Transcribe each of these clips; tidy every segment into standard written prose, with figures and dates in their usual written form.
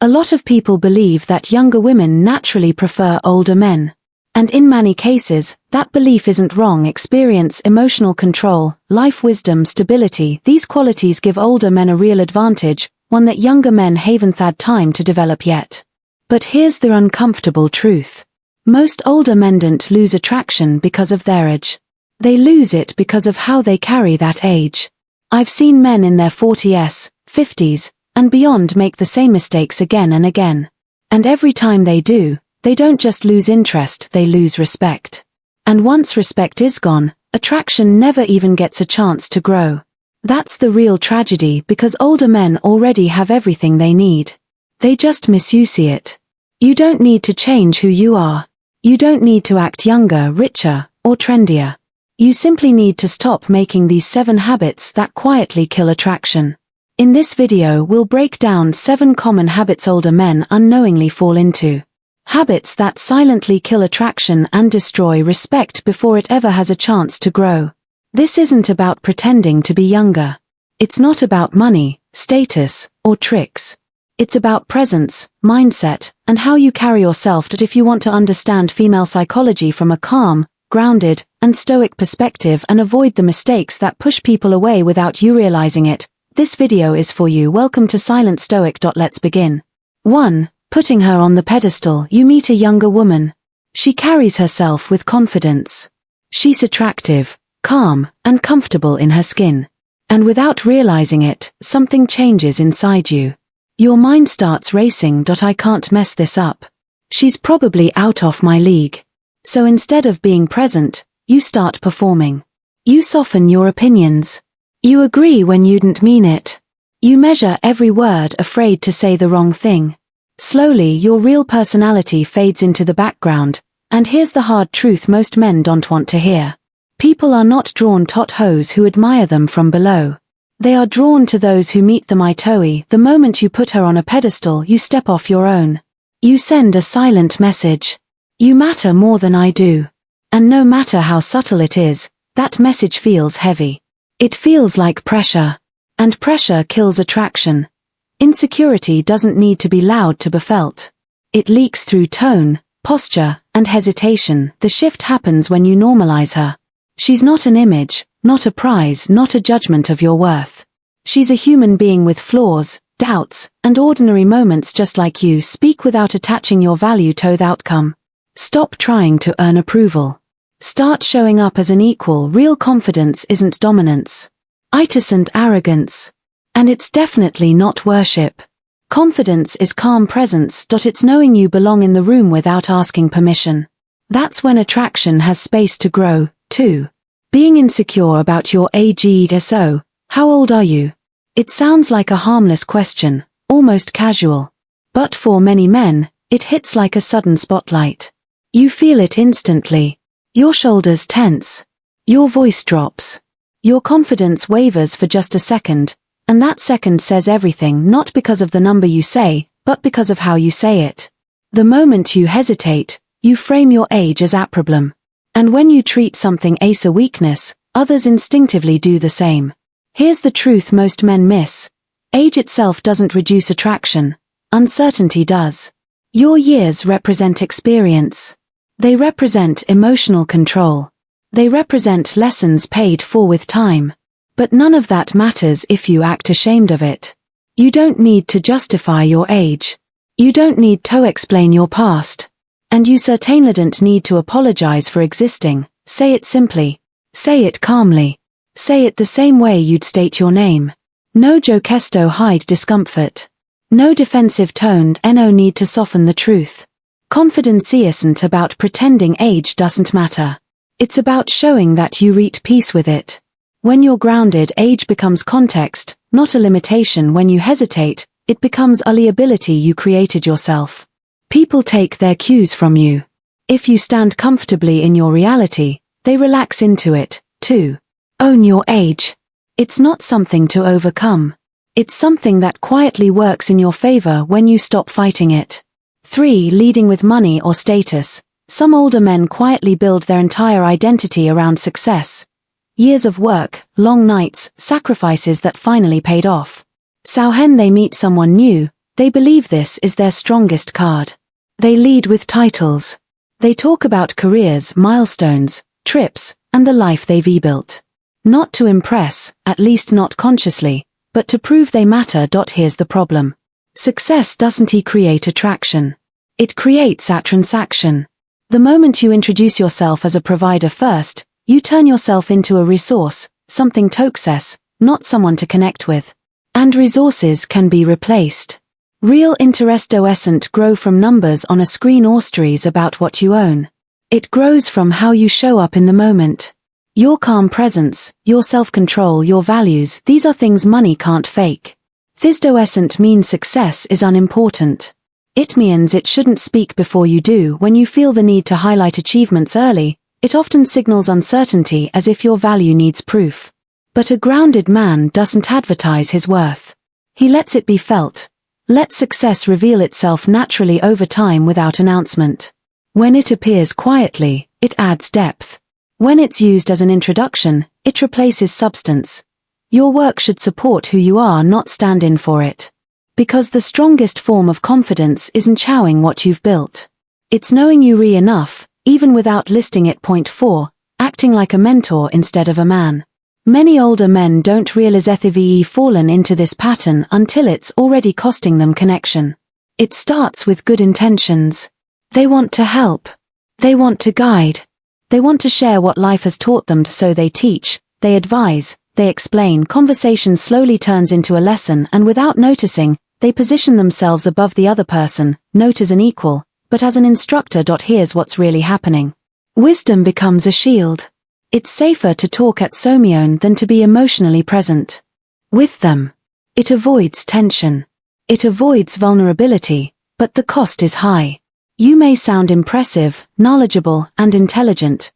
A lot of people believe that younger women naturally prefer older men. And in many cases, that belief isn't wrong. Experience, emotional control, life wisdom, stability, these qualities give older men a real advantage, one that younger men haven't had time to develop yet. But here's the uncomfortable truth. Most older men don't lose attraction because of their age. They lose it because of how they carry that age. I've seen men in their 40s, 50s, and beyond make the same mistakes again and again. And every time they do, they don't just lose interest, they lose respect. And once respect is gone, attraction never even gets a chance to grow. That's the real tragedy, because older men already have everything they need. They just misuse it. You don't need to change who you are. You don't need to act younger, richer, or trendier. You simply need to stop making these 7 habits that quietly kill attraction. In this video, we'll break down 7 common habits older men unknowingly fall into. Habits that silently kill attraction and destroy respect before it ever has a chance to grow. This isn't about pretending to be younger. It's not about money, status, or tricks. It's about presence, mindset, and how you carry yourself. That if you want to understand female psychology from a calm, grounded, and stoic perspective and avoid the mistakes that push people away without you realizing it, this video is for you. Welcome to Silent Stoic. Let's begin. 1. Putting her on the pedestal. You meet a younger woman. She carries herself with confidence. She's attractive, calm, and comfortable in her skin. And without realizing it, something changes inside you. Your mind starts racing. I can't mess this up. She's probably out of my league. So instead of being present, you start performing. You soften your opinions. You agree when you didn't mean it. You measure every word, afraid to say the wrong thing. Slowly, your real personality fades into the background, and here's the hard truth most men don't want to hear. People are not drawn to hoes who admire them from below. They are drawn to those who meet them eye to eye. The moment you put her on a pedestal, you step off your own. You send a silent message. You matter more than I do. And no matter how subtle it is, that message feels heavy. It feels like pressure. And pressure kills attraction. Insecurity doesn't need to be loud to be felt. It leaks through tone, posture, and hesitation. The shift happens when you normalize her. She's not an image, not a prize, not a judgment of your worth. She's a human being with flaws, doubts, and ordinary moments just like you. Speak without attaching your value to the outcome. Stop trying to earn approval. Start showing up as an equal. Real confidence isn't dominance. It isn't arrogance. And it's definitely not worship. Confidence is calm presence. It's knowing you belong in the room without asking permission. That's when attraction has space to grow. 2. Being insecure about your age. So, how old are you? It sounds like a harmless question, almost casual. But for many men, it hits like a sudden spotlight. You feel it instantly. Your shoulders tense. Your voice drops. Your confidence wavers for just a second, and that second says everything, not because of the number you say, but because of how you say it. The moment you hesitate, you frame your age as a problem. And when you treat something as a weakness, others instinctively do the same. Here's the truth most men miss. Age itself doesn't reduce attraction. Uncertainty does. Your years represent experience. They represent emotional control. They represent lessons paid for with time. But none of that matters if you act ashamed of it. You don't need to justify your age. You don't need to explain your past. And you certainly don't need to apologize for existing. Say it simply. Say it calmly. Say it the same way you'd state your name. No gesto hide discomfort. No defensive tone, no need to soften the truth. Confidence isn't about pretending age doesn't matter. It's about showing that you reach peace with it. When you're grounded, age becomes context, not a limitation. When you hesitate, it becomes a liability you created yourself. People take their cues from you. If you stand comfortably in your reality, they relax into it. 2. Own your age. It's not something to overcome. It's something that quietly works in your favor when you stop fighting it. 3. Leading with money or status. Some older men quietly build their entire identity around success. Years of work, long nights, sacrifices that finally paid off. So when they meet someone new, They believe this is their strongest card. They lead with titles. They talk about careers, milestones, trips, and the life they've built. Not to impress, at least not consciously, but to prove they matter. Here's the problem. Success doesn't create attraction. It creates a transaction. The moment you introduce yourself as a provider first, you turn yourself into a resource, something to access, not someone to connect with. And resources can be replaced. Real interest doesn't grow from numbers on a screen or stories about what you own. It grows from how you show up in the moment. Your calm presence, your self-control, your values, these are things money can't fake. This doesn't mean success is unimportant. It means it shouldn't speak before you do. When you feel the need to highlight achievements early, it often signals uncertainty, as if your value needs proof. But a grounded man doesn't advertise his worth. He lets it be felt. Let success reveal itself naturally over time without announcement. When it appears quietly, it adds depth. When it's used as an introduction, it replaces substance. Your work should support who you are, not stand in for it. Because the strongest form of confidence isn't showing what you've built. It's knowing you enough, even without listing it. Point 4, acting like a mentor instead of a man. Many older men don't realize they've fallen into this pattern until it's already costing them connection. It starts with good intentions. They want to help. They want to guide. They want to share what life has taught them, so they teach, they advise, they explain. Conversation slowly turns into a lesson, and without noticing, they position themselves above the other person, not as an equal, but as an instructor. Here's what's really happening. Wisdom becomes a shield. It's safer to talk at Somion than to be emotionally present with them. It avoids tension. It avoids vulnerability, but the cost is high. You may sound impressive, knowledgeable, and intelligent.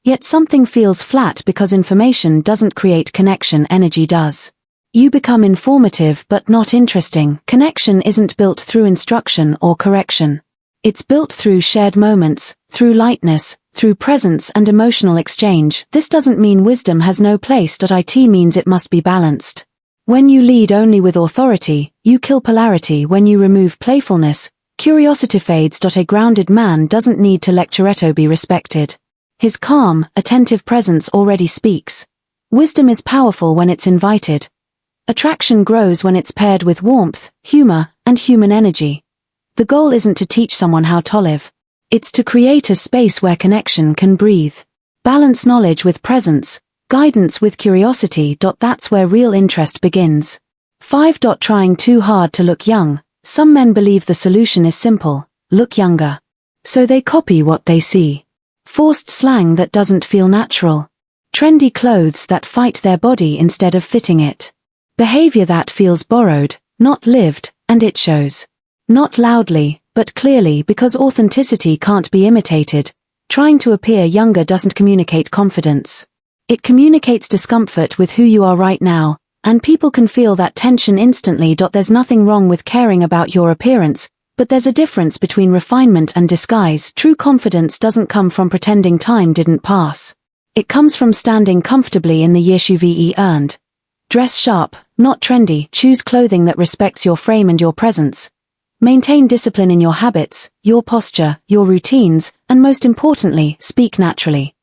Yet something feels flat because information doesn't create connection, energy does. You become informative but not interesting. Connection isn't built through instruction or correction. It's built through shared moments, through lightness, through presence and emotional exchange. This doesn't mean wisdom has no place. It means it must be balanced. When you lead only with authority, you kill polarity. When you remove playfulness, curiosity fades. A grounded man doesn't need to lecture to be respected. His calm, attentive presence already speaks. Wisdom is powerful when it's invited. Attraction grows when it's paired with warmth, humor, and human energy. The goal isn't to teach someone how to live. It's to create a space where connection can breathe. Balance knowledge with presence, guidance with curiosity. That's where real interest begins. 5. Trying too hard to look young. Some men believe the solution is simple: look younger. So they copy what they see. Forced slang that doesn't feel natural. Trendy clothes that fight their body instead of fitting it. Behavior that feels borrowed, not lived, and it shows. Not loudly, but clearly, because authenticity can't be imitated. Trying to appear younger doesn't communicate confidence. It communicates discomfort with who you are right now, and people can feel that tension instantly. There's nothing wrong with caring about your appearance, but there's a difference between refinement and disguise. True confidence doesn't come from pretending time didn't pass. It comes from standing comfortably in the years you've earned. Dress sharp, not trendy. Choose clothing that respects your frame and your presence. Maintain discipline in your habits, your posture, your routines, and most importantly, speak naturally.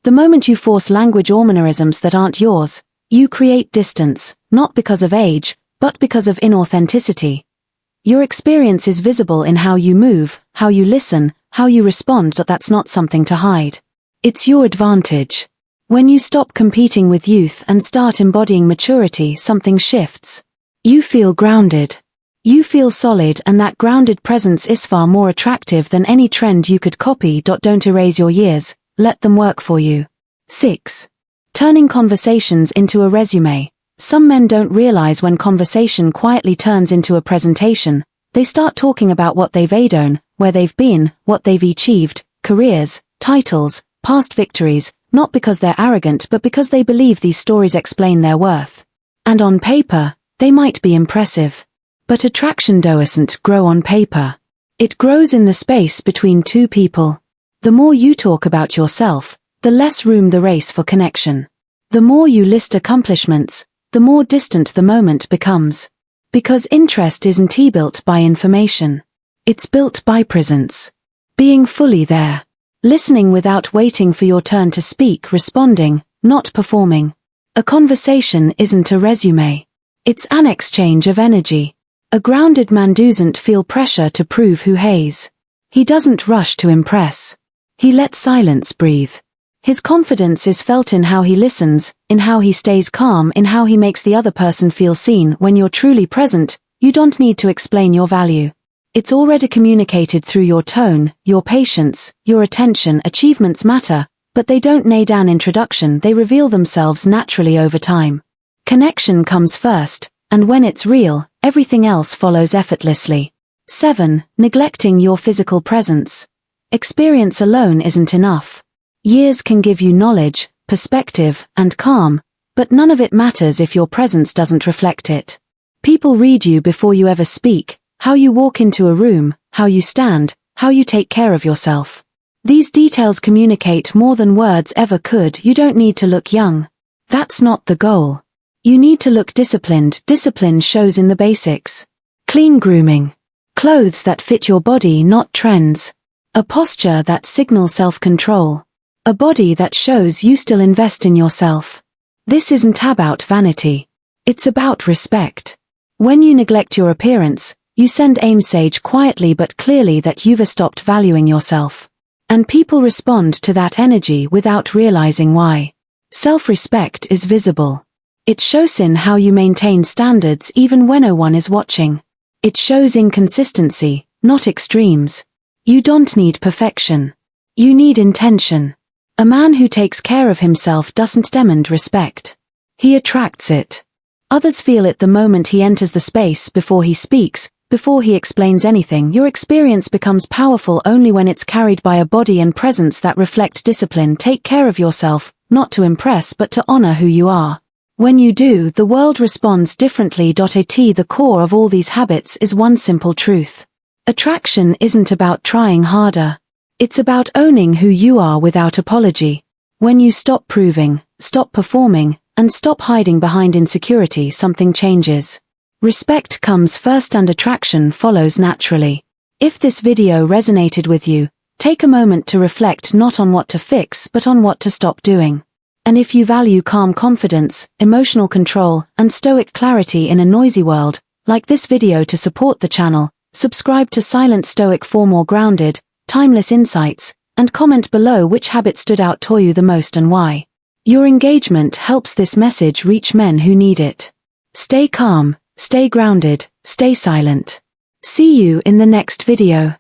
The moment you force language or mannerisms that aren't yours, you create distance, not because of age, but because of inauthenticity. Your experience is visible in how you move, how you listen, how you respond. That's not something to hide. It's your advantage. When you stop competing with youth and start embodying maturity, something shifts. You feel grounded. You feel solid, and that grounded presence is far more attractive than any trend you could copy. Don't erase your years, let them work for you. 6. Turning conversations into a resume. Some men don't realize when conversation quietly turns into a presentation, they start talking about what they've done, where they've been, what they've achieved, careers, titles, past victories, not because they're arrogant but because they believe these stories explain their worth. And on paper, they might be impressive. But attraction doesn't grow on paper. It grows in the space between two people. The more you talk about yourself, the less room the race for connection. The more you list accomplishments, the more distant the moment becomes. Because interest isn't built by information. It's built by presence. Being fully there. Listening without waiting for your turn to speak, responding, not performing. A conversation isn't a resume. It's an exchange of energy. A grounded man doesn't feel pressure to prove who he is. He doesn't rush to impress. He lets silence breathe. His confidence is felt in how he listens, in how he stays calm, in how he makes the other person feel seen. When you're truly present, you don't need to explain your value. It's already communicated through your tone, your patience, your attention. Achievements matter, but they don't need an introduction. They reveal themselves naturally over time. Connection comes first, and when it's real, everything else follows effortlessly. 7. Neglecting your physical presence. Experience alone isn't enough. Years can give you knowledge, perspective, and calm, but none of it matters if your presence doesn't reflect it. People read you before you ever speak, how you walk into a room, how you stand, how you take care of yourself. These details communicate more than words ever could. You don't need to look young. That's not the goal. You need to look disciplined. Discipline shows in the basics. Clean grooming. Clothes that fit your body, not trends. A posture that signals self-control. A body that shows you still invest in yourself. This isn't about vanity. It's about respect. When you neglect your appearance, you send a message quietly but clearly that you've stopped valuing yourself. And people respond to that energy without realizing why. Self-respect is visible. It shows in how you maintain standards even when no one is watching. It shows inconsistency, not extremes. You don't need perfection. You need intention. A man who takes care of himself doesn't demand respect. He attracts it. Others feel it the moment he enters the space, before he speaks, before he explains anything. Your experience becomes powerful only when it's carried by a body and presence that reflect discipline. Take care of yourself, not to impress but to honor who you are. When you do, the world responds differently. At the core of all these habits is one simple truth. Attraction isn't about trying harder. It's about owning who you are without apology. When you stop proving, stop performing, and stop hiding behind insecurity, something changes. Respect comes first and attraction follows naturally. If this video resonated with you, take a moment to reflect not on what to fix but on what to stop doing. And if you value calm confidence, emotional control, and stoic clarity in a noisy world, like this video to support the channel, subscribe to Silent Stoic for more grounded, timeless insights, and comment below which habit stood out to you the most and why. Your engagement helps this message reach men who need it. Stay calm, stay grounded, stay silent. See you in the next video.